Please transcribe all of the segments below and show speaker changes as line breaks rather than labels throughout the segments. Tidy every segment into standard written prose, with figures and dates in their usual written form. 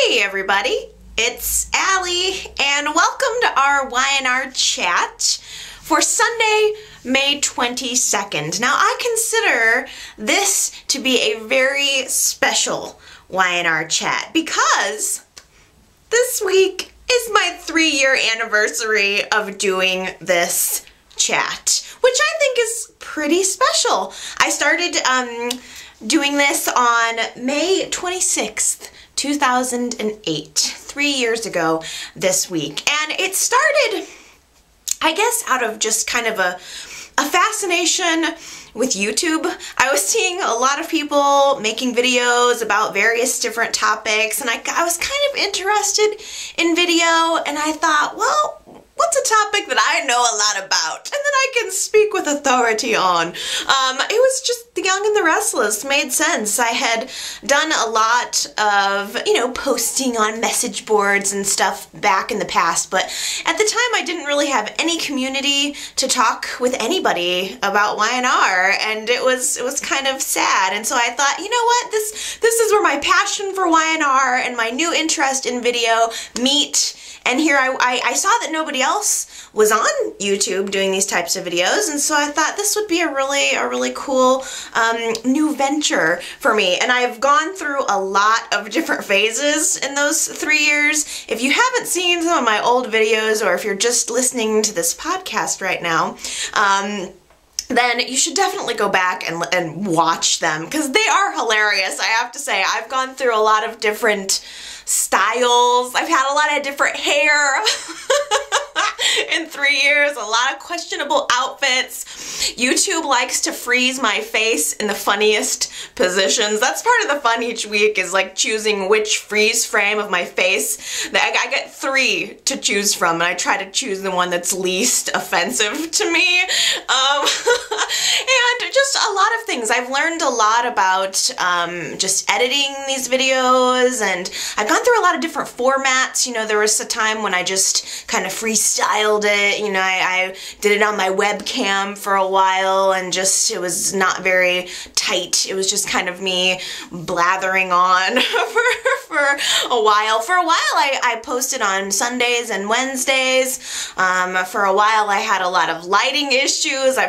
Hey everybody, it's Allie and welcome to our Y&R Chat for Sunday, May 22nd. Now I consider this to be a very special Y&R Chat because this week is my 3-year anniversary of doing this chat, which I think is pretty special. I started doing this on May 26th, 2008, 3 years ago this week. And it started, I guess, out of just kind of a fascination with YouTube. I was seeing a lot of people making videos about various different topics, and I was kind of interested in video, and I thought, well, what's a topic that I know a lot about and that I can speak with authority on? It was just The Young and the Restless made sense. I had done a lot of, posting on message boards and stuff back in the past, but at the time I didn't really have any community to talk with anybody about Y&R, and it was kind of sad. And so I thought, you know what, this is where my passion for Y&R and my new interest in video meet. And here I saw that nobody else was on YouTube doing these types of videos, and so I thought this would be a really cool new venture for me. And I've gone through a lot of different phases in those 3 years. If you haven't seen some of my old videos, or if you're just listening to this podcast right now, then you should definitely go back and watch them, because they are hilarious. I have to say, I've gone through a lot of different styles. I've had a lot of different hair in 3 years, a lot of questionable outfits. YouTube likes to freeze my face in the funniest positions. That's part of the fun each week, is like choosing which freeze frame of my face. I get 3 to choose from, and I try to choose the one that's least offensive to me. And just a lot of things. I've learned a lot about just editing these videos, and I've gone through a lot of different formats. There was a time when I just kind of freestyled it. I did it on my webcam for a while, and just, it was not very tight. It was just kind of me blathering on for a while. For a while, I posted on Sundays and Wednesdays. For a while, I had a lot of lighting issues. I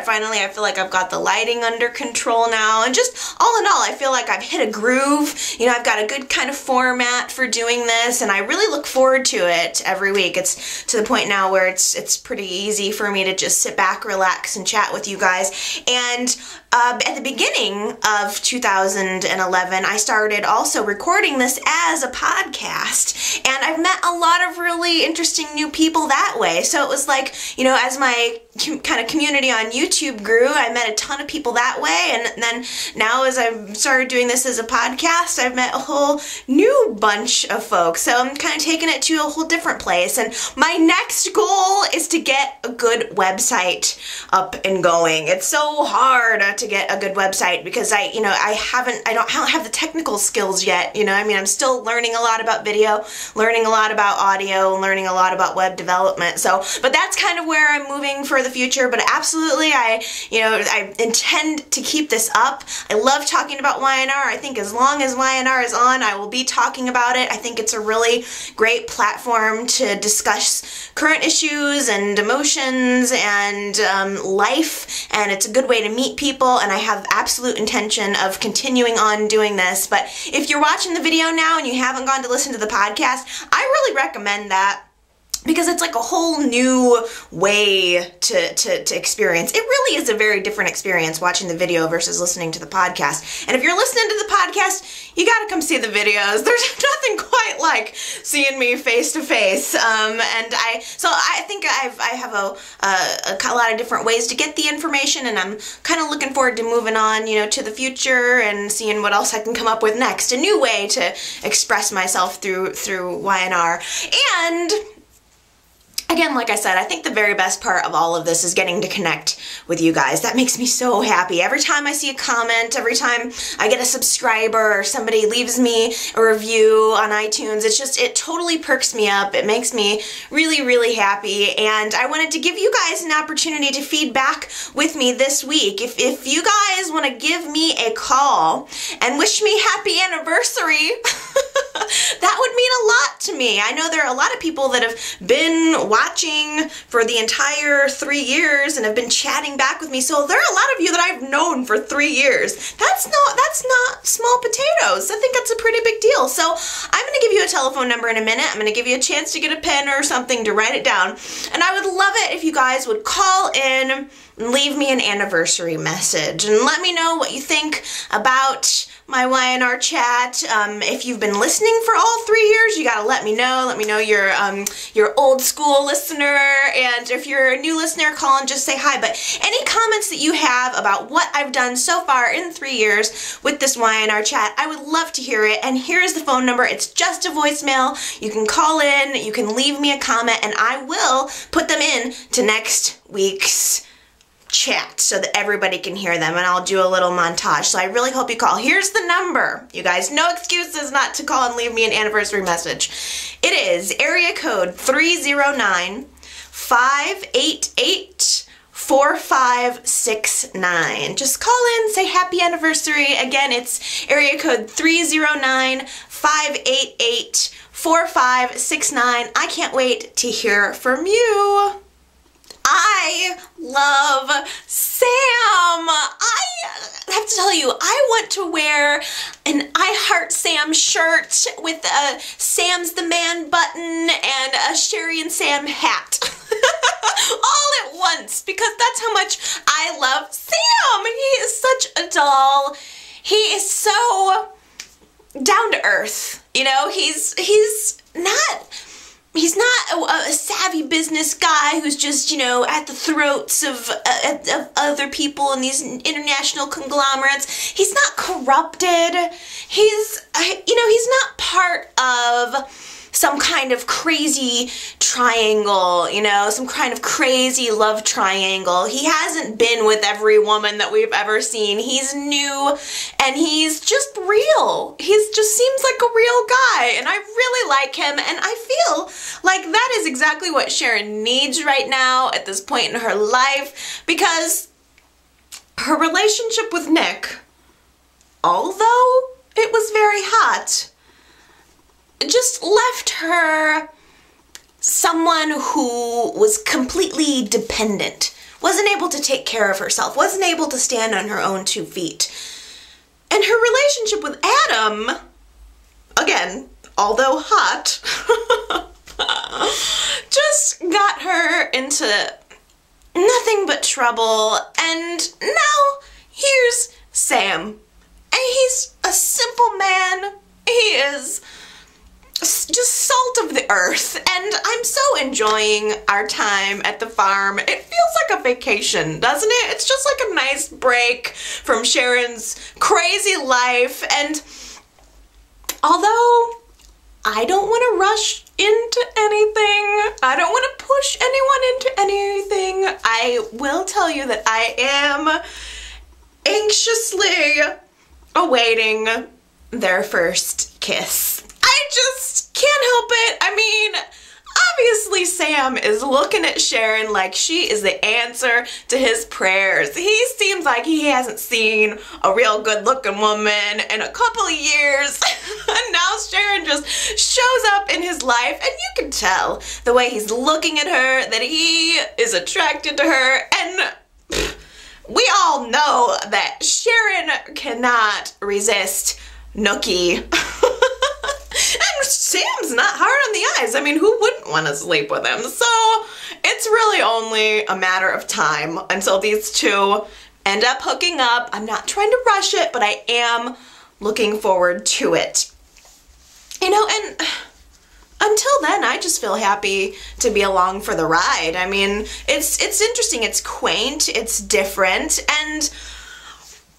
feel like I've got the lighting under control now, and just all in all, I feel like I've hit a groove. I've got a good kind of format for doing this, and I really look forward to it every week. It's to the point now where it's pretty easy for me to just sit back, relax, and chat with you guys. And at the beginning of 2011, I started also recording this as a podcast, and I've met a lot of really interesting new people that way. So it was like, as my kind of community on YouTube grew, I met a ton of people that way, and then now as I've started doing this as a podcast, I've met a whole new bunch of folks. So I'm kind of taking it to a whole different place, and my next goal is to get a good website up and going. It's so hard to get a good website because I don't have the technical skills yet. I'm still learning a lot about video, learning a lot about audio, learning a lot about web development. So, but that's kind of where I'm moving for the future. But absolutely, I intend to keep this up. I love talking about Y&R. I think as long as Y&R is on, I will be talking about it. I think it's a really great platform to discuss current issues and emotions and life, and it's a good way to meet people, and I have absolute intention of continuing on doing this. But if you're watching the video now and you haven't gone to listen to the podcast, I really recommend that, because it's like a whole new way to experience. It really is a very different experience watching the video versus listening to the podcast. And if you're listening to the podcast, you gotta come see the videos. There's nothing quite like seeing me face to face. So I think I have a lot of different ways to get the information, and I'm kind of looking forward to moving on, to the future and seeing what else I can come up with next. A new way to express myself through Y&R. And again, like I said, I think the very best part of all of this is getting to connect with you guys. That makes me so happy. Every time I see a comment, every time I get a subscriber or somebody leaves me a review on iTunes, it totally perks me up. It makes me really happy, and I wanted to give you guys an opportunity to feedback with me this week. If you guys want to give me a call and wish me happy anniversary, that would mean a lot to me. I know there are a lot of people that have been watching for the entire 3 years and have been chatting back with me. So there are a lot of you that I've known for 3 years. That's not small potatoes. I think that's a pretty big deal. So I'm going to give you a telephone number in a minute. I'm going to give you a chance to get a pen or something to write it down. And I would love it if you guys would call in and leave me an anniversary message and let me know what you think about my Y&R chat. If you've been listening for all 3 years, you gotta let me know. Let me know you're old school listener, and if you're a new listener, call and just say hi. But any comments that you have about what I've done so far in 3 years with this Y&R chat, I would love to hear it. And here's the phone number. It's just a voicemail. You can call in, you can leave me a comment, and I will put them in to next week's chat so that everybody can hear them, and I'll do a little montage. So I really hope you call. Here's the number. You guys, no excuses not to call and leave me an anniversary message. It is area code 309-588-4569. Just call in, say happy anniversary. Again, it's area code 309-588-4569. I can't wait to hear from you. I love Sam. I have to tell you, I want to wear an I Heart Sam shirt with a Sam's the Man button and a Sherry and Sam hat. All at once, because that's how much I love Sam. He is such a doll. He is so down to earth. You know, he's not a savvy business guy who's just, you know, at the throats of other people in these international conglomerates. He's not corrupted. He's not part of some kind of crazy triangle, you know, some kind of crazy love triangle. He hasn't been with every woman that we've ever seen. He's new and he's just real. He just seems like a real guy, and I really like him, and I feel like that is exactly what Sharon needs right now at this point in her life, because her relationship with Nick, although it was very hot, just left her someone who was completely dependent, wasn't able to take care of herself, wasn't able to stand on her own 2 feet. And her relationship with Adam, again, although hot, just got her into nothing but trouble. And now here's Sam. And he's a simple man. He is just salt of the earth, and I'm so enjoying our time at the farm. It feels like a vacation, doesn't it? It's just like a nice break from Sharon's crazy life, and although I don't want to rush into anything, I don't want to push anyone into anything, I will tell you that I am anxiously awaiting their first kiss. I just can't help it. I mean, obviously Sam is looking at Sharon like she is the answer to his prayers. He seems like he hasn't seen a real good looking woman in a couple of years. And now Sharon just shows up in his life, and you can tell the way he's looking at her that he is attracted to her. And we all know that Sharon cannot resist Nookie. And Sam's not hard on the eyes. I mean, who wouldn't want to sleep with him? So it's really only a matter of time until these two end up hooking up. I'm not trying to rush it, but I am looking forward to it. You know, and until then, I just feel happy to be along for the ride. I mean, it's interesting, it's quaint, it's different, and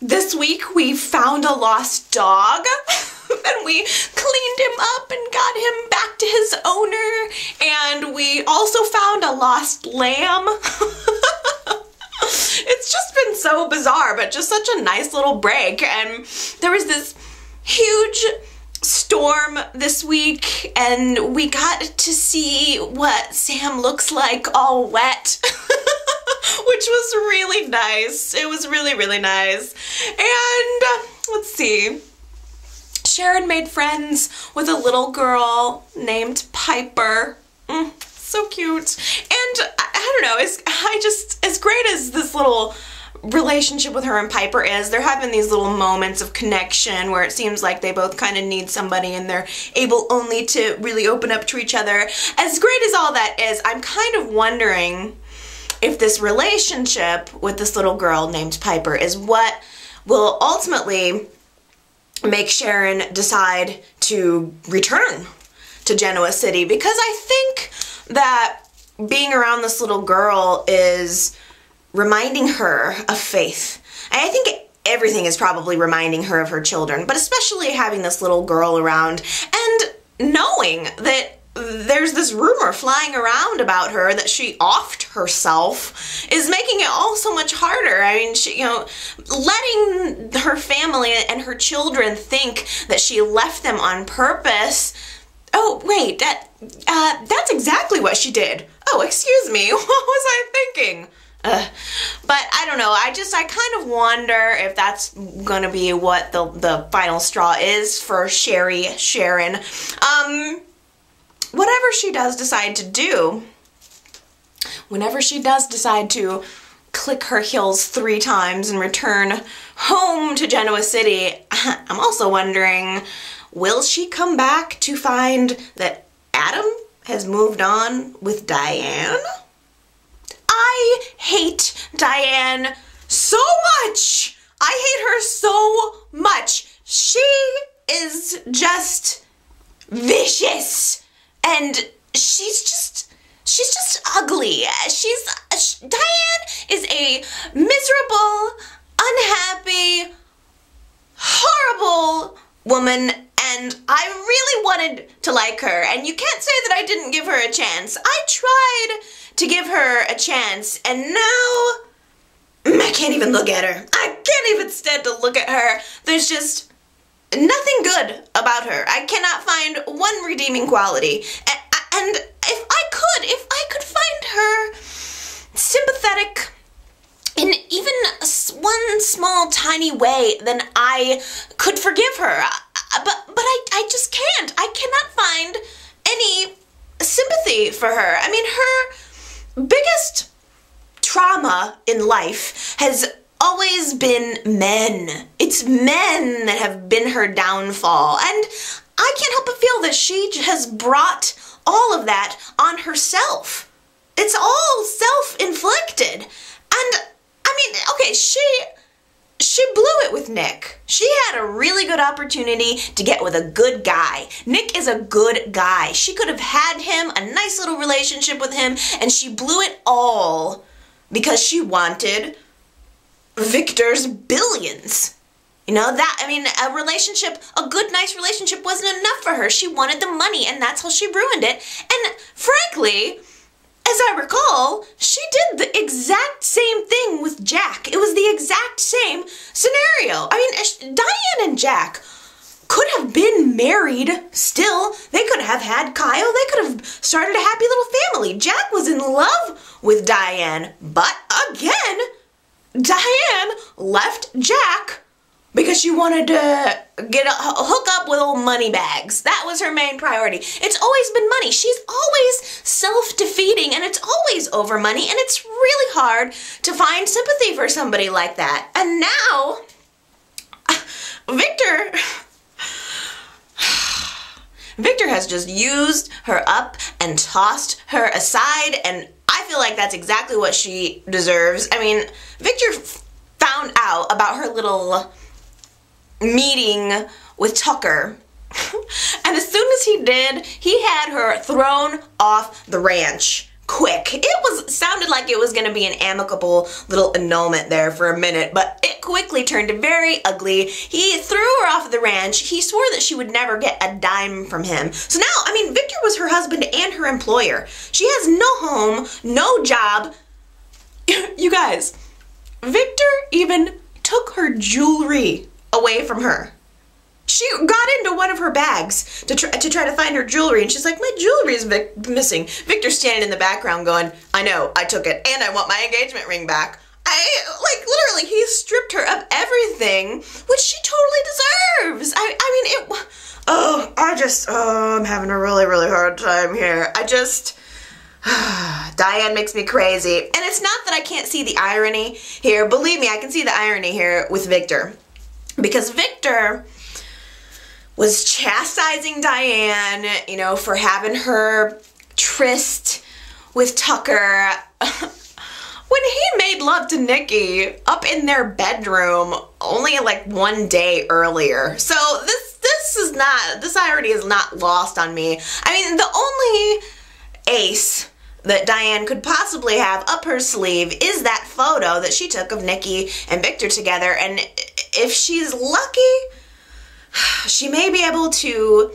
this week we found a lost dog. And we cleaned him up and got him back to his owner, and we also found a lost lamb. It's just been so bizarre, but just such a nice little break. And there was this huge storm this week, and we got to see what Sam looks like all wet. Which was really nice. It was really, really nice. And let's see. Sharon made friends with a little girl named Piper. So cute. And I don't know, as great as this little relationship with her and Piper is, they're having these little moments of connection where it seems like they both kind of need somebody and they're able only to really open up to each other. As great as all that is, I'm kind of wondering if this relationship with this little girl named Piper is what will ultimately make Sharon decide to return to Genoa City, because I think that being around this little girl is reminding her of faith. And I think everything is probably reminding her of her children, but especially having this little girl around and knowing that there's this rumor flying around about her that she offed herself is making it all so much harder. I mean, she, letting her family and her children think that she left them on purpose. Oh, wait, that's exactly what she did. Oh, excuse me, what was I thinking? But I don't know, I kind of wonder if that's gonna be what the final straw is for Sharon. Whatever she does decide to do, whenever she does decide to click her heels 3 times and return home to Genoa City, I'm also wondering, will she come back to find that Adam has moved on with Diane? I hate Diane so much. I hate her so much. She is just vicious. And she's just ugly. Diane is a miserable, unhappy, horrible woman, and I really wanted to like her. And you can't say that I didn't give her a chance. I tried to give her a chance, and now I can't even look at her. I can't even stand to look at her. There's just nothing good about her. I cannot find one redeeming quality. And if I could find her sympathetic in even one small tiny way, then I could forgive her. But I just can't. I cannot find any sympathy for her. I mean, her biggest trauma in life has always been men. It's men that have been her downfall. And I can't help but feel that she has brought all of that on herself. It's all self-inflicted. And, I mean, okay, she blew it with Nick. She had a really good opportunity to get with a good guy. Nick is a good guy. She could have had him, a nice little relationship with him, and she blew it all because she wanted Victor's billions. You know, a relationship, a good, nice relationship wasn't enough for her. She wanted the money, and that's how she ruined it. And frankly, as I recall, she did the exact same thing with Jack. It was the exact same scenario. I mean, Diane and Jack could have been married still. They could have had Kyle. They could have started a happy little family. Jack was in love with Diane, but again, Diane left Jack because she wanted to hook up with old money bags. That was her main priority. It's always been money. She's always self-defeating, and it's always over money, and it's really hard to find sympathy for somebody like that. And now, Victor has just used her up and tossed her aside, and I feel like that's exactly what she deserves. I mean, Victor found out about her little meeting with Tucker, and as soon as he did, he had her thrown off the ranch quick. It sounded like it was going to be an amicable little annulment there for a minute, but it quickly turned very ugly. He threw her off the ranch. He swore that she would never get a dime from him. So now, I mean, Victor was her husband and her employer. She has no home, no job. You guys, Victor even took her jewelry away from her. She got into one of her bags to try to find her jewelry, and she's like, my jewelry is missing. Victor's standing in the background going, I know, I took it, and I want my engagement ring back. like, literally, he stripped her of everything, which she totally deserves. I'm having a really, really hard time here. Diane makes me crazy. And it's not that I can't see the irony here. Believe me, I can see the irony here with Victor. Because Victor was chastising Diane, you know, for having her tryst with Tucker when he made love to Nikki up in their bedroom only like one day earlier. So this irony is not lost on me. I mean, the only ace that Diane could possibly have up her sleeve is that photo that she took of Nikki and Victor together, and if she's lucky, she may be able to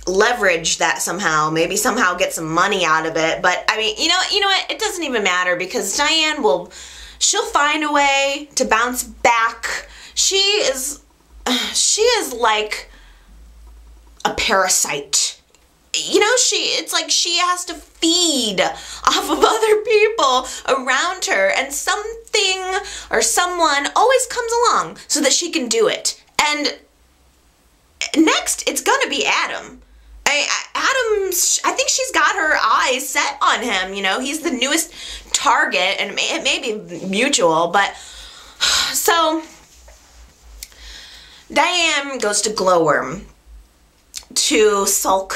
leverage that somehow, maybe somehow get some money out of it. But I mean, you know what, it doesn't even matter, because Diane she'll find a way to bounce back. She is like a parasite. You know, it's like she has to feed off of other people around her, and something or someone always comes along so that she can do it. And next, it's gonna be Adam. I think she's got her eyes set on him, you know. He's the newest target, and it may be mutual, but... So, Diane goes to Glowworm to sulk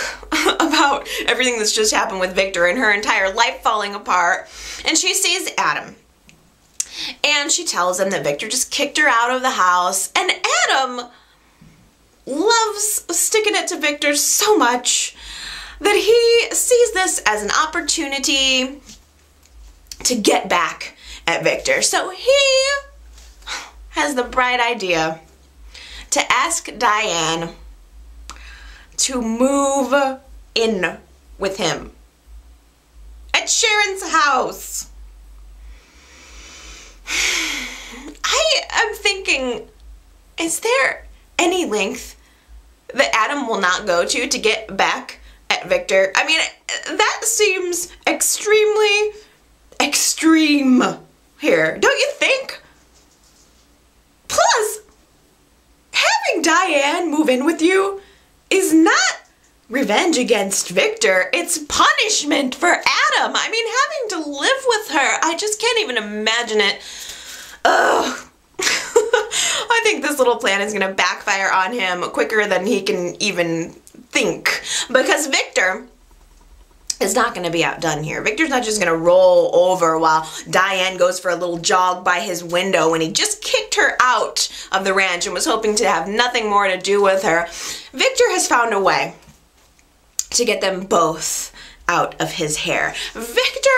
about everything that's just happened with Victor and her entire life falling apart, and she sees Adam. And she tells him that Victor just kicked her out of the house, and Adam loves sticking it to Victor so much that he sees this as an opportunity to get back at Victor. So he has the bright idea to ask Diane to move in with him at Sharon's house. I am thinking, is there any length that Adam will not go to get back at Victor? I mean, that seems extremely extreme here, don't you think? Plus, having Diane move in with you is not revenge against Victor, it's punishment for Adam. I mean, having to live with her, I just can't even imagine it. Ugh. I think this little plan is gonna backfire on him quicker than he can even think, because Victor is not gonna be outdone here. Victor's not just gonna roll over while Diane goes for a little jog by his window when he just kicked her out of the ranch and was hoping to have nothing more to do with her. Victor has found a way to get them both out of his hair. Victor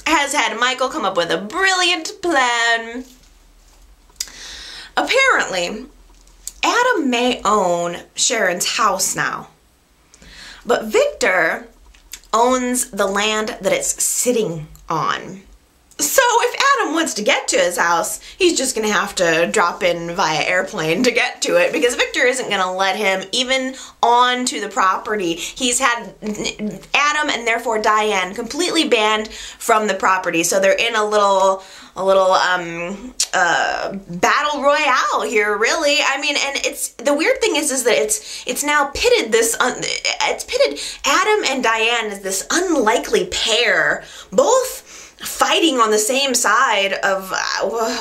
has had Michael come up with a brilliant plan. Apparently, Adam may own Sharon's house now, but Victor owns the land that it's sitting on. So if Adam wants to get to his house, he's just gonna have to drop in via airplane to get to it, because Victor isn't gonna let him even onto the property. He's had Adam and therefore Diane completely banned from the property, so they're in a little battle royale here, really. I mean, and it's the weird thing is that it's now pitted it's pitted Adam and Diane as this unlikely pair, both fighting on the same side of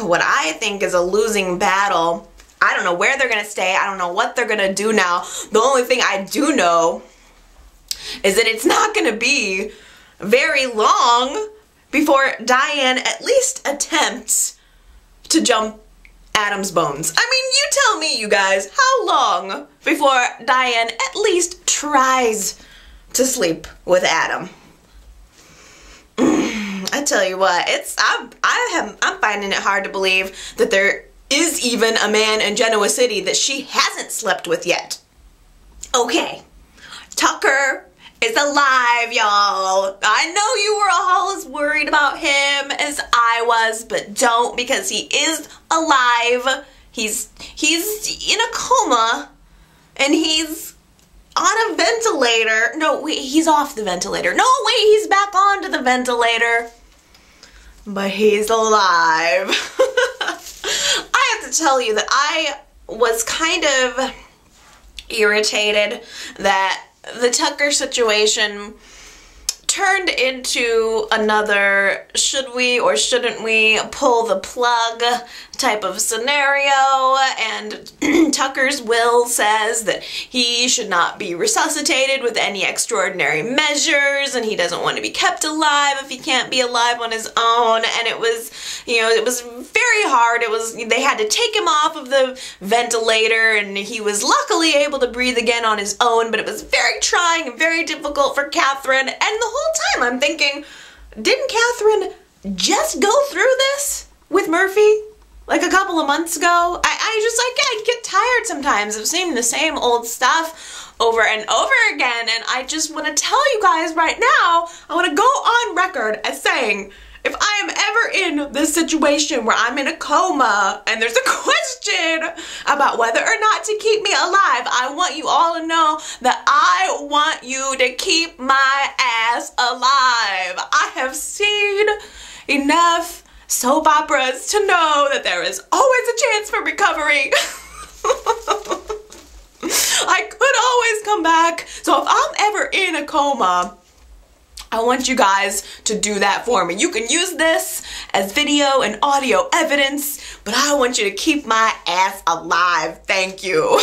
what I think is a losing battle. I don't know where they're gonna stay. I don't know what they're gonna do now. The only thing I do know is that it's not gonna be very long before Diane at least attempts to jump Adam's bones. I mean, you tell me, you guys, how long before Diane at least tries to sleep with Adam? I tell you what, I'm finding it hard to believe that there is even a man in Genoa City that she hasn't slept with yet. Okay, Tucker is alive, y'all. I know you were all as worried about him as I was, but don't, because he is alive. He's in a coma, and he's on a ventilator. No, wait, he's off the ventilator. No, wait, he's back onto the ventilator. but he's alive. I have to tell you that I was kind of irritated that the Tucker situation turned into another should we or shouldn't we pull the plug type of scenario, and Tucker's will says that he should not be resuscitated with any extraordinary measures, and he doesn't want to be kept alive if he can't be alive on his own. And it was, you know, it was very hard. They had to take him off of the ventilator, and he was luckily able to breathe again on his own, but it was very trying and very difficult for Catherine. And the whole time I'm thinking, didn't Catherine just go through this with Murphy like a couple of months ago? I get tired sometimes of seeing the same old stuff over and over again, and I just want to tell you guys right now, I want to go on record as saying, if I am ever in this situation where I'm in a coma and there's a question about whether or not to keep me alive, I want you all to know that I want you to keep my ass alive. I have seen enough soap operas to know that there is always a chance for recovery. I could always come back. So if I'm ever in a coma, I want you guys to do that for me. You can use this as video and audio evidence, but I want you to keep my ass alive. Thank you.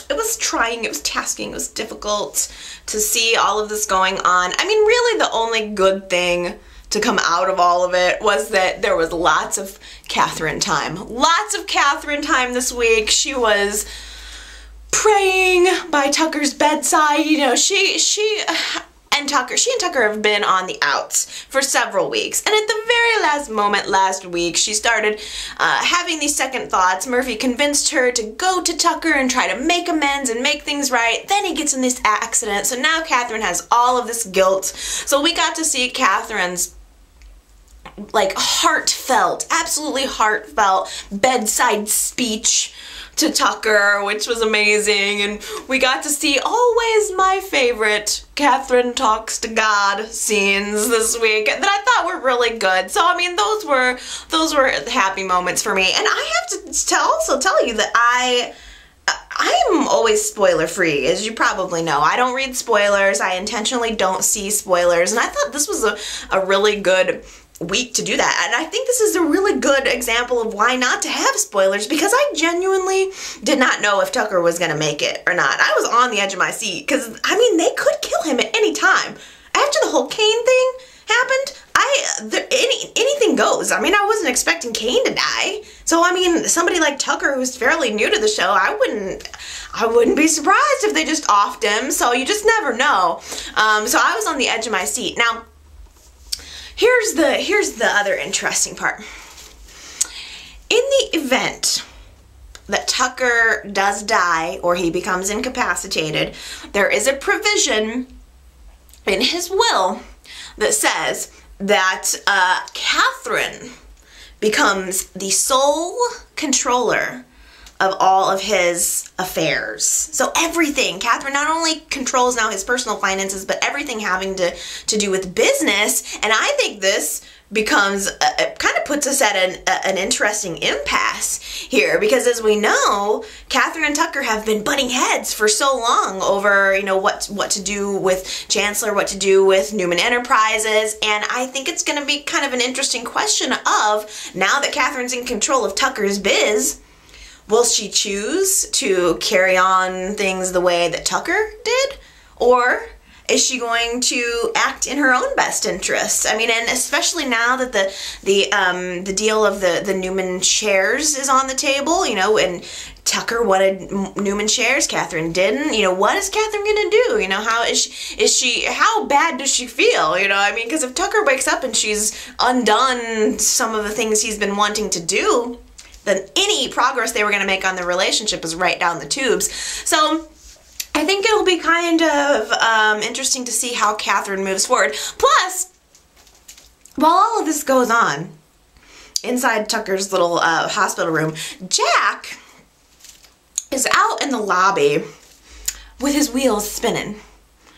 It was trying, it was tasking, it was difficult to see all of this going on. I mean, really the only good thing to come out of all of it was that there was lots of Catherine time. Lots of Catherine time this week. She was praying by Tucker's bedside. You know, she and Tucker have been on the outs for several weeks, and at the very last moment last week she started having these second thoughts. Murphy convinced her to go to Tucker and try to make amends and make things right. Then he gets in this accident, so now Catherine has all of this guilt. So we got to see Catherine's like heartfelt, absolutely heartfelt bedside speech to Tucker, which was amazing, and we got to see always my favorite Catherine talks to God scenes this week that I thought were really good. So I mean, those were happy moments for me. And I have to also tell you that I am always spoiler free, as you probably know. I don't read spoilers. I intentionally don't see spoilers, and I thought this was a really good week to do that. And I think this is a really good example of why not to have spoilers, because I genuinely did not know if Tucker was gonna make it or not. I was on the edge of my seat, because I mean, they could kill him at any time. After the whole Kane thing happened, anything goes. I mean, I wasn't expecting Kane to die. So I mean, somebody like Tucker, who's fairly new to the show, I wouldn't be surprised if they just offed him. So you just never know. So I was on the edge of my seat. Now, here's the other interesting part. In the event that Tucker does die or he becomes incapacitated, there is a provision in his will that says that Catherine becomes the sole controller of all of his affairs. So everything, Catherine not only controls now his personal finances, but everything having to do with business. And I think this becomes, it kind of puts us at an interesting impasse here, because as we know, Catherine and Tucker have been butting heads for so long over, you know, what to do with Chancellor, what to do with Newman Enterprises, and I think it's going to be kind of an interesting question of, now that Catherine's in control of Tucker's biz, will she choose to carry on things the way that Tucker did? Or is she going to act in her own best interest? I mean, and especially now that the deal of the Newman shares is on the table, you know, and Tucker wanted Newman shares, Catherine didn't. You know, what is Catherine gonna do? You know, how how bad does she feel? You know, I mean, because if Tucker wakes up and she's undone some of the things he's been wanting to do, then any progress they were going to make on the relationship is right down the tubes. So I think it'll be kind of interesting to see how Catherine moves forward. Plus, while all of this goes on inside Tucker's little hospital room, Jack is out in the lobby with his wheels spinning,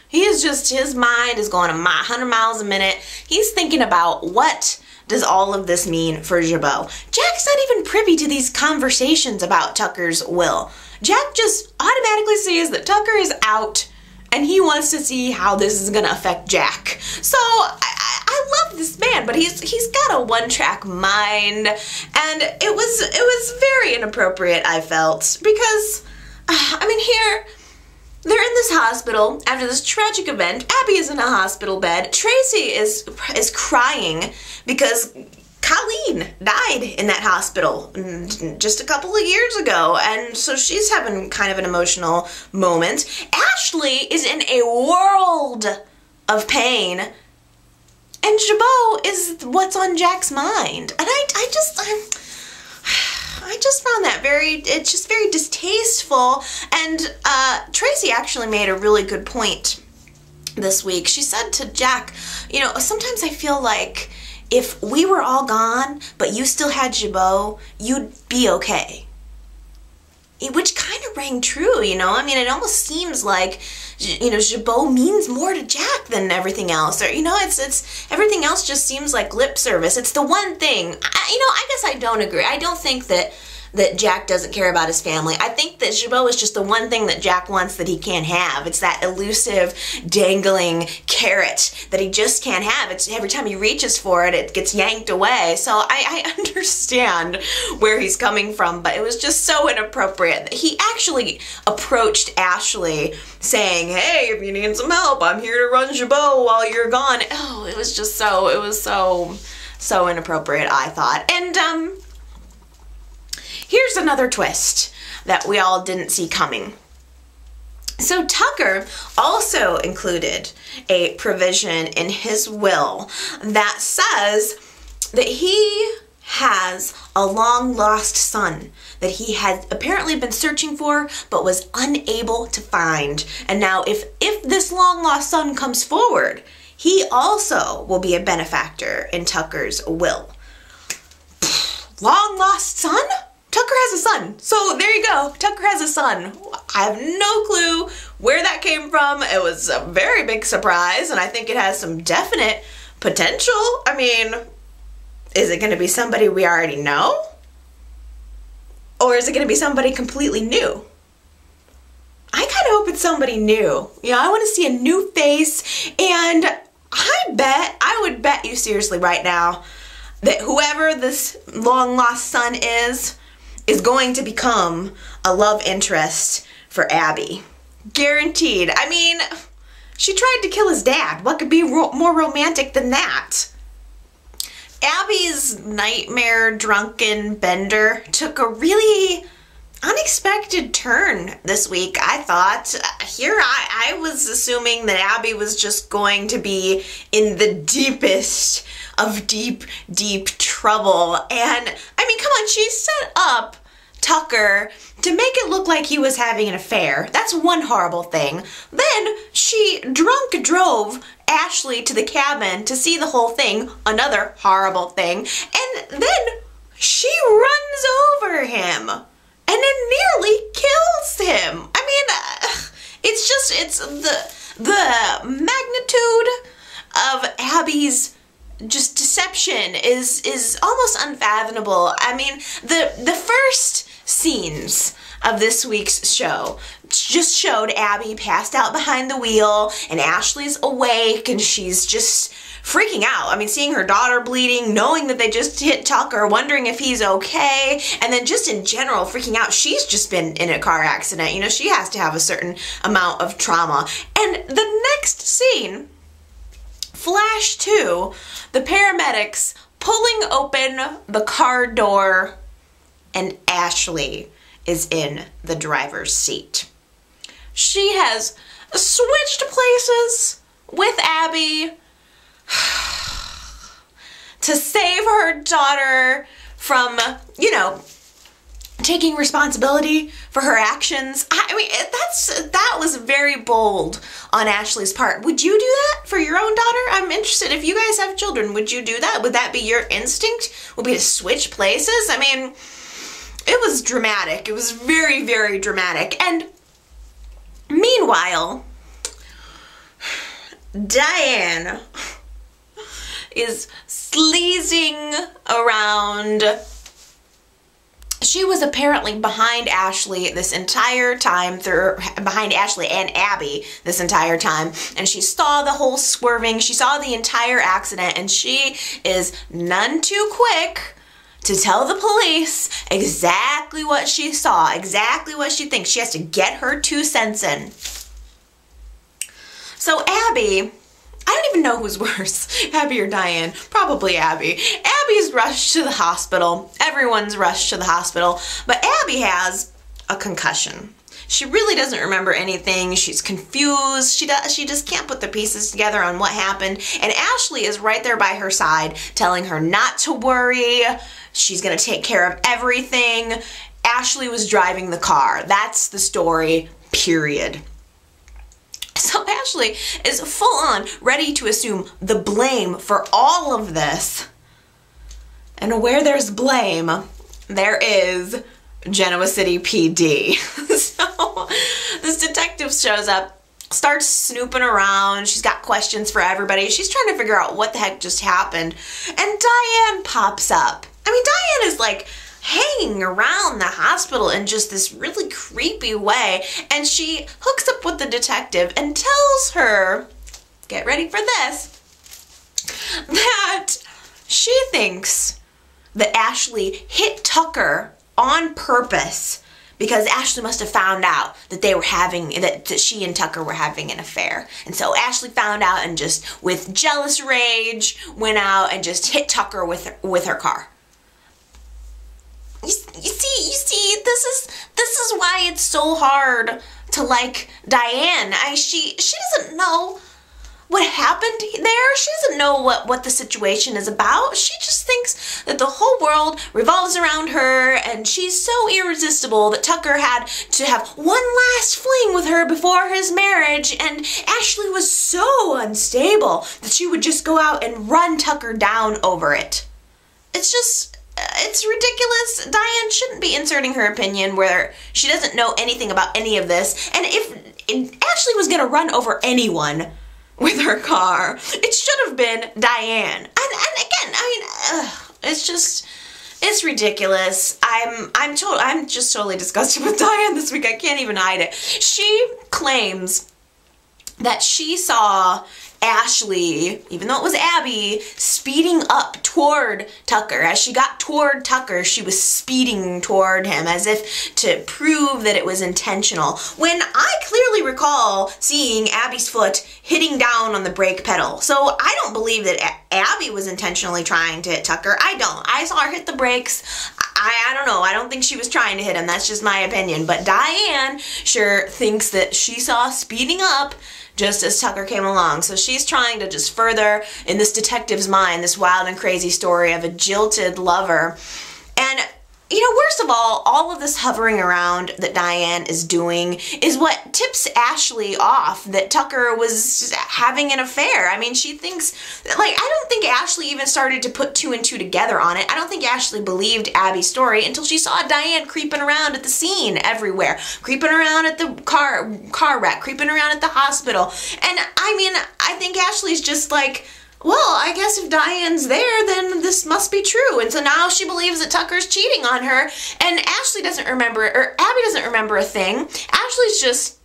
He is just, his mind is going 100 miles a minute. He's thinking about what does all of this mean for Jabot. Jack's not even privy to these conversations about Tucker's will. Jack just automatically sees that Tucker is out and he wants to see how this is gonna affect Jack. So I love this man, but he's got a one-track mind, and it was very inappropriate, I felt, because I mean, here they're in this hospital after this tragic event. Abby is in a hospital bed. Tracy is crying because Colleen died in that hospital just a couple of years ago, and so she's having kind of an emotional moment. Ashley is in a world of pain, and Jabot is what's on Jack's mind. And I just found that it's just very distasteful. And Tracy actually made a really good point this week. She said to Jack, you know, sometimes I feel like if we were all gone, but you still had Jabot, you'd be okay. Which kind of rang true, you know? I mean, it almost seems like, you know, Jabot means more to Jack than everything else. Or, you know, it's everything else just seems like lip service. It's the one thing. I guess I don't agree. I don't think that Jack doesn't care about his family. I think that Jabot is just the one thing that Jack wants that he can't have. It's that elusive, dangling carrot that he just can't have. It's every time he reaches for it, it gets yanked away. So I understand where he's coming from, but it was just so inappropriate. He actually approached Ashley saying, hey, if you need some help, I'm here to run Jabot while you're gone. Oh, it was so inappropriate, I thought. And, here's another twist that we all didn't see coming. So Tucker also included a provision in his will that says that he has a long-lost son that he had apparently been searching for but was unable to find. And now if this long-lost son comes forward, he also will be a benefactor in Tucker's will. Long-lost son? Tucker has a son. So there you go. Tucker has a son. I have no clue where that came from. It was a very big surprise, and I think it has some definite potential. I mean, is it going to be somebody we already know? Or is it going to be somebody completely new? I kind of hope it's somebody new. You know, I want to see a new face, and I would bet you seriously right now that whoever this long-lost son is going to become a love interest for Abby. Guaranteed. I mean, she tried to kill his dad. What could be more romantic than that? Abby's nightmare drunken bender took a really unexpected turn this week, I thought. Here I was assuming that Abby was just going to be in the deepest of deep trouble. And I mean, come on, she set up Tucker to make it look like he was having an affair. That's one horrible thing. Then she drunk drove Ashley to the cabin to see the whole thing. Another horrible thing. And then she runs over him and then nearly kills him. I mean, it's the magnitude of Abby's just deception is almost unfathomable. I mean, the first scenes of this week's show just showed Abby passed out behind the wheel, and Ashley's awake, and she's just freaking out. I mean, seeing her daughter bleeding, knowing that they just hit Tucker, wondering if he's okay, and then just in general freaking out. She's just been in a car accident. You know, she has to have a certain amount of trauma. And the next scene, flash to the paramedics pulling open the car door, and Ashley is in the driver's seat. She has switched places with Abby to save her daughter from, you know, taking responsibility for her actions. I mean, that was very bold on Ashley's part. Would you do that for your own daughter? I'm interested. If you guys have children, would you do that? Would that be your instinct? Would be to switch places? I mean, it was dramatic. It was very, very dramatic. And meanwhile, Diane is sleazing around. She was apparently behind Ashley this entire time, behind Ashley and Abby this entire time, and she saw the whole swerving, she saw the entire accident, and she is none too quick to tell the police exactly what she saw, exactly what she thinks. She has to get her 2 cents in. So Abby, I don't even know who's worse, Abby or Diane. Probably Abby. Abby's rushed to the hospital. Everyone's rushed to the hospital. But Abby has a concussion. She really doesn't remember anything. She's confused. She just can't put the pieces together on what happened. And Ashley is right there by her side, telling her not to worry. She's going to take care of everything. Ashley was driving the car. That's the story, period. So Ashley is full on ready to assume the blame for all of this. And where there's blame, there is Genoa City PD. So this detective shows up, starts snooping around. She's got questions for everybody. She's trying to figure out what the heck just happened. And Diane pops up. I mean, Diane is like hanging around the hospital in just this really creepy way, and she hooks up with the detective and tells her, get ready for this, that she thinks that Ashley hit Tucker on purpose because Ashley must have found out that they were having, that she and Tucker were having an affair. And so Ashley found out and just with jealous rage went out and just hit Tucker with her car. You see, this is why it's so hard to like Diane. She doesn't know what happened there. She doesn't know what the situation is about. She just thinks that the whole world revolves around her, and she's so irresistible that Tucker had to have one last fling with her before his marriage, and Ashley was so unstable that she would just go out and run Tucker down over it. It's ridiculous. Diane shouldn't be inserting her opinion where she doesn't know anything about any of this. And if Ashley was going to run over anyone with her car, it should have been Diane. And again, I mean, it's ridiculous. I'm just totally disgusted with Diane this week. I can't even hide it. She claims that she saw Ashley, even though it was Abby, speeding up toward Tucker. As she got toward Tucker, she was speeding toward him as if to prove that it was intentional. When I clearly recall seeing Abby's foot hitting down on the brake pedal. So I don't believe that Abby was intentionally trying to hit Tucker. I don't. I saw her hit the brakes. I don't know. I don't think she was trying to hit him. That's just my opinion. But Diane sure thinks that she saw speeding up just as Tucker came along. So she's trying to just further, in this detective's mind, this wild and crazy story of a jilted lover. And, you know, worst of all of this hovering around that Diane is doing is what tips Ashley off that Tucker was having an affair. I mean, she thinks, like, I don't think Ashley even started to put 2 and 2 together on it. I don't think Ashley believed Abby's story until she saw Diane creeping around at the scene everywhere, creeping around at the car wreck, creeping around at the hospital. And, I mean, I think Ashley's just like, well, I guess if Diane's there, then this must be true. And so now she believes that Tucker's cheating on her, and Ashley doesn't remember, or Abby doesn't remember a thing. Ashley's just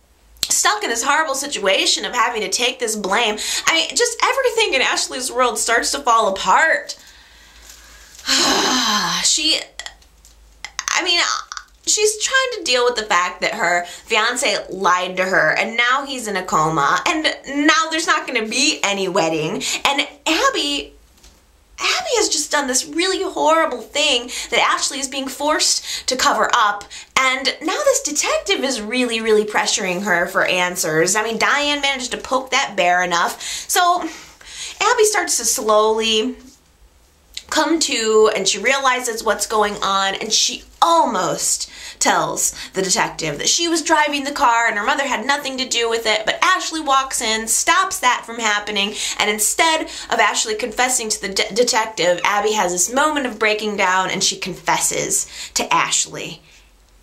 stuck in this horrible situation of having to take this blame. I mean, just everything in Ashley's world starts to fall apart. She's trying to deal with the fact that her fiance lied to her, and now he's in a coma, and now there's not going to be any wedding, and Abby has just done this really horrible thing that Ashley is being forced to cover up, and now this detective is really, really pressuring her for answers. I mean, Diane managed to poke that bear enough, so Abby starts to slowly come to, and she realizes what's going on, and she almost tells the detective that she was driving the car and her mother had nothing to do with it, but Ashley walks in, stops that from happening, and instead of Ashley confessing to the detective, Abby has this moment of breaking down and she confesses to Ashley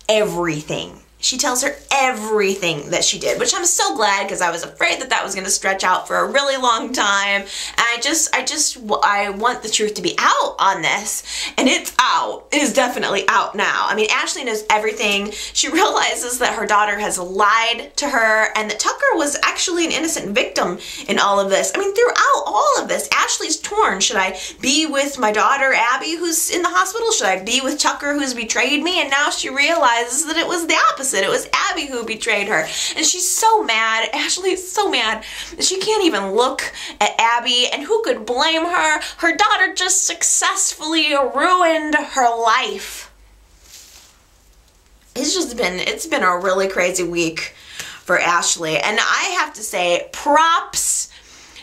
everything. She tells her everything that she did, which I'm so glad, because I was afraid that that was going to stretch out for a really long time. And I want the truth to be out on this, and it's out. It is definitely out now. I mean, Ashley knows everything. She realizes that her daughter has lied to her, and that Tucker was actually an innocent victim in all of this. I mean, throughout all of this, Ashley's torn. Should I be with my daughter, Abby, who's in the hospital? Should I be with Tucker, who's betrayed me? And now she realizes that it was the opposite. It was Abby who betrayed her. And she's so mad. Ashley's so mad. She can't even look at Abby. And who could blame her? Her daughter just successfully ruined her life. It's been a really crazy week for Ashley. And I have to say, props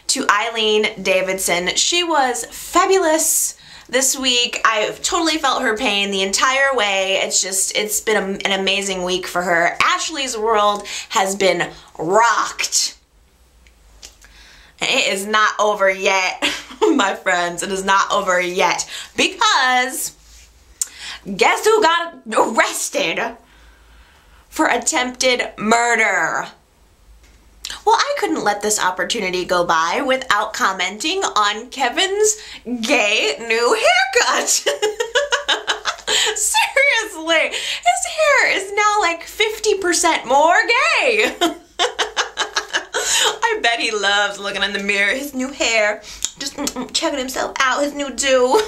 to Eileen Davidson. She was fabulous this week. I've totally felt her pain the entire way. It's been an amazing week for her. Ashley's world has been rocked. And it is not over yet, my friends. It is not over yet. Because guess who got arrested for attempted murder? Well, I couldn't let this opportunity go by without commenting on Kevin's gay new haircut. Seriously, his hair is now like 50% more gay. I bet he loves looking in the mirror, his new hair, just checking himself out, his new do.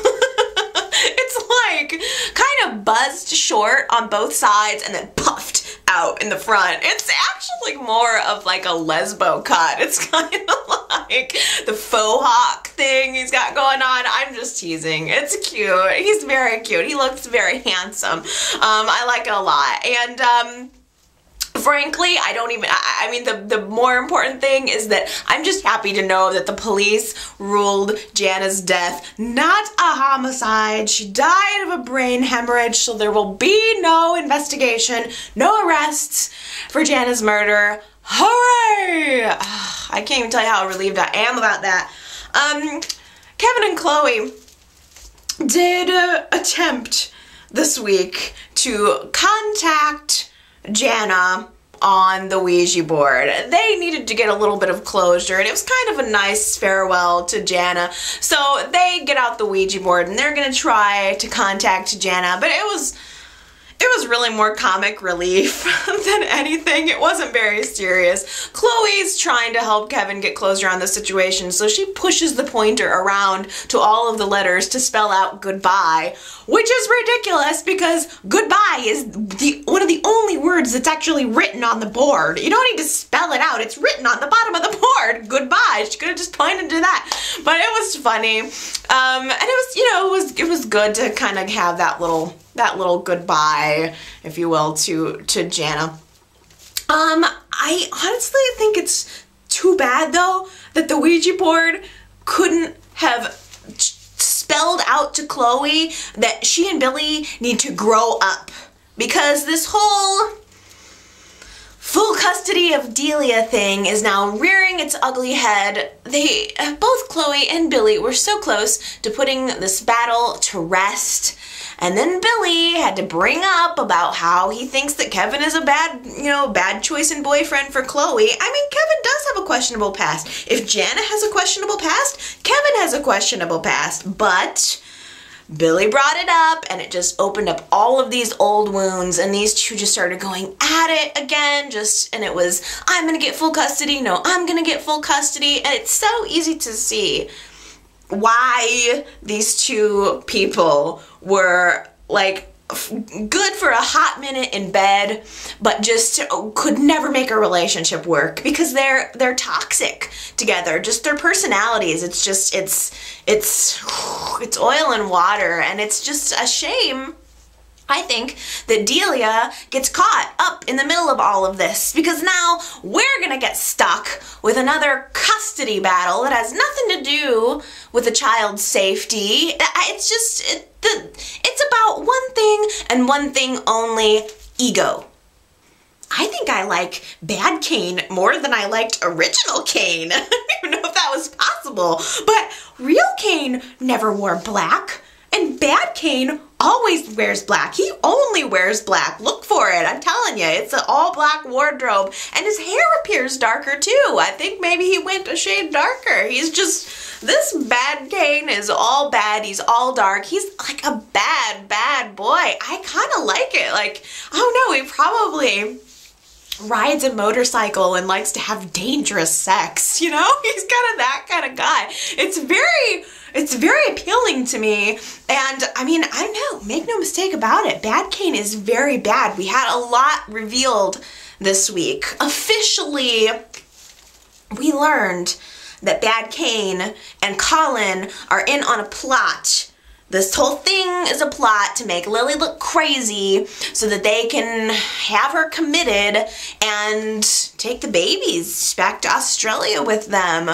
It's like kind of buzzed short on both sides and then puffed out in the front. It's actually more of like a lesbo cut. It's kind of like the faux hawk thing he's got going on. I'm just teasing. It's cute. He's very cute. He looks very handsome. I like it a lot. And frankly, I mean, the more important thing is that I'm just happy to know that the police ruled Jana's death not a homicide. She died of a brain hemorrhage, so there will be no investigation, no arrests for Jana's murder. Hooray! I can't even tell you how relieved I am about that. Kevin and Chloe did attempt this week to contact Jana on the Ouija board. They needed to get a little bit of closure, and it was kind of a nice farewell to Jana. So they get out the Ouija board and they're gonna try to contact Jana, but it was really more comic relief than anything. It wasn't very serious. Chloe's trying to help Kevin get closure on the situation, so she pushes the pointer around to all of the letters to spell out goodbye, which is ridiculous because goodbye is one of the only words that's actually written on the board. You don't need to spell it out. It's written on the bottom of the board. Goodbye. She could have just pointed to that. But it was funny. And it was good to kind of have that little goodbye, if you will, to Jana. I honestly think it's too bad, though, that the Ouija board couldn't have spelled out to Chloe that she and Billy need to grow up. Because this whole full custody of Delia thing is now rearing its ugly head. Both Chloe and Billy were so close to putting this battle to rest. And then Billy had to bring up about how he thinks that Kevin is a bad choice in boyfriend for Chloe. I mean, Kevin does have a questionable past. If Jana has a questionable past, Kevin has a questionable past. But Billy brought it up, and it just opened up all of these old wounds, and these two just started going at it again, and it was, I'm gonna get full custody, no, I'm gonna get full custody, and it's so easy to see why these two people were like good for a hot minute in bed, but just could never make a relationship work because they're toxic together. Just their personalities. It's oil and water, and it's just a shame, I think, that Delia gets caught up in the middle of all of this, because now we're gonna get stuck with another custody battle that has nothing to do with the child's safety. It's about one thing and one thing only: ego. I think I like bad Kane more than I liked original Kane. I don't even know if that was possible, but real Kane never wore black, and bad Kane always wears black. He only wears black. Look for it. I'm telling you, it's an all black wardrobe. And his hair appears darker too. I think maybe he went a shade darker. He's just, this bad Kane is all bad. He's all dark. He's like a bad, bad boy. I kind of like it. Like, I don't know, he probably rides a motorcycle and likes to have dangerous sex, you know? He's kind of that kind of guy. It's very appealing to me. And I mean, I don't know, make no mistake about it. Bad Kane is very bad. We had a lot revealed this week. Officially, we learned that Bad Kane and Colin are in on a plot. This whole thing is a plot to make Lily look crazy so that they can have her committed and take the babies back to Australia with them.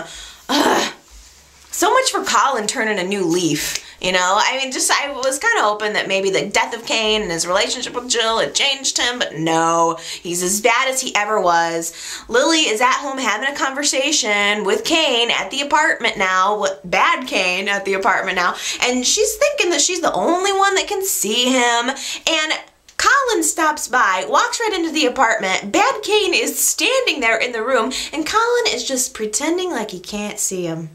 Ugh. So much for Colin turning a new leaf, you know? I mean, just, I was kind of hoping that maybe the death of Kane and his relationship with Jill had changed him, but no, he's as bad as he ever was. Lily is at home having a conversation with Kane at the apartment now, with Bad Kane at the apartment now, and she's thinking that she's the only one that can see him, and Colin stops by, walks right into the apartment. Bad Kane is standing there in the room, and Colin is just pretending like he can't see him.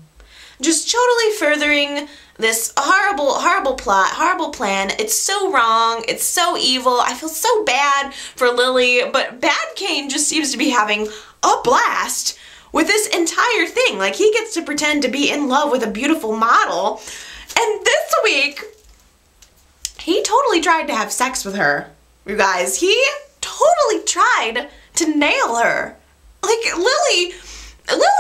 Just totally furthering this horrible, horrible plot, horrible plan. It's so wrong. It's so evil. I feel so bad for Lily, but Bad Kane just seems to be having a blast with this entire thing. Like, he gets to pretend to be in love with a beautiful model. And this week, he totally tried to have sex with her. You guys, he totally tried to nail her. Like, Lily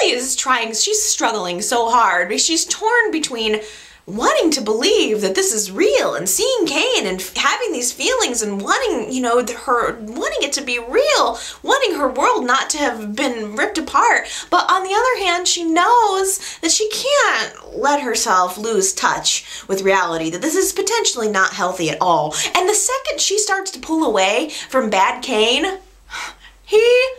is trying, she's struggling so hard because she's torn between wanting to believe that this is real and seeing Kane and having these feelings and wanting, you know, wanting it to be real, wanting her world not to have been ripped apart. But on the other hand, she knows that she can't let herself lose touch with reality, that this is potentially not healthy at all. And the second she starts to pull away from Bad Kane, he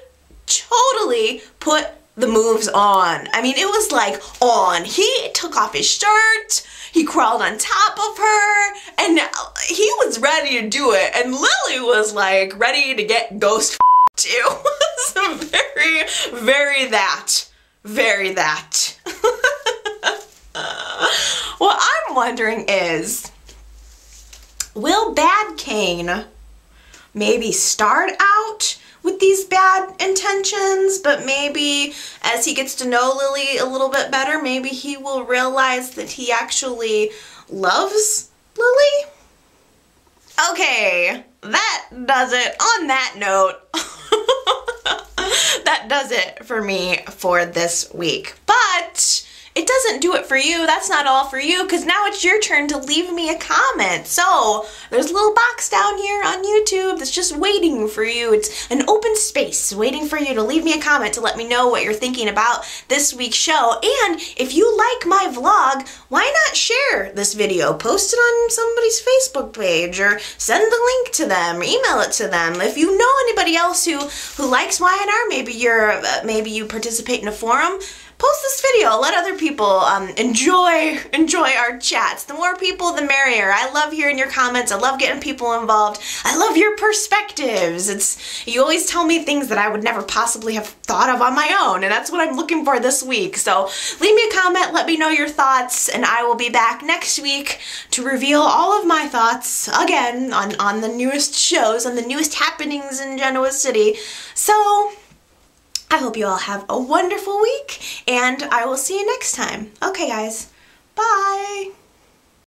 totally put the moves on. I mean, it was like on. He took off his shirt, he crawled on top of her, and he was ready to do it. And Lily was like ready to get ghost too. It was very, very that. Very that. What I'm wondering is, will Bad Kane maybe start out with these bad intentions, but maybe as he gets to know Lily a little bit better, maybe he will realize that he actually loves Lily? Okay, that does it. On that note, that does it for me for this week. But it doesn't do it for you. That's not all for you, because now it's your turn to leave me a comment. So there's a little box down here on YouTube that's just waiting for you. It's an open space waiting for you to leave me a comment to let me know what you're thinking about this week's show. And if you like my vlog, why not share this video? Post it on somebody's Facebook page, or send the link to them, or email it to them. If you know anybody else who likes Y&R, maybe you participate in a forum, post this video. Let other people enjoy our chats. The more people, the merrier. I love hearing your comments. I love getting people involved. I love your perspectives. You always tell me things that I would never possibly have thought of on my own, and that's what I'm looking for this week. So leave me a comment, let me know your thoughts, and I will be back next week to reveal all of my thoughts again on the newest shows, on the newest happenings in Genoa City. So I hope you all have a wonderful week, and I will see you next time. Okay, guys. Bye.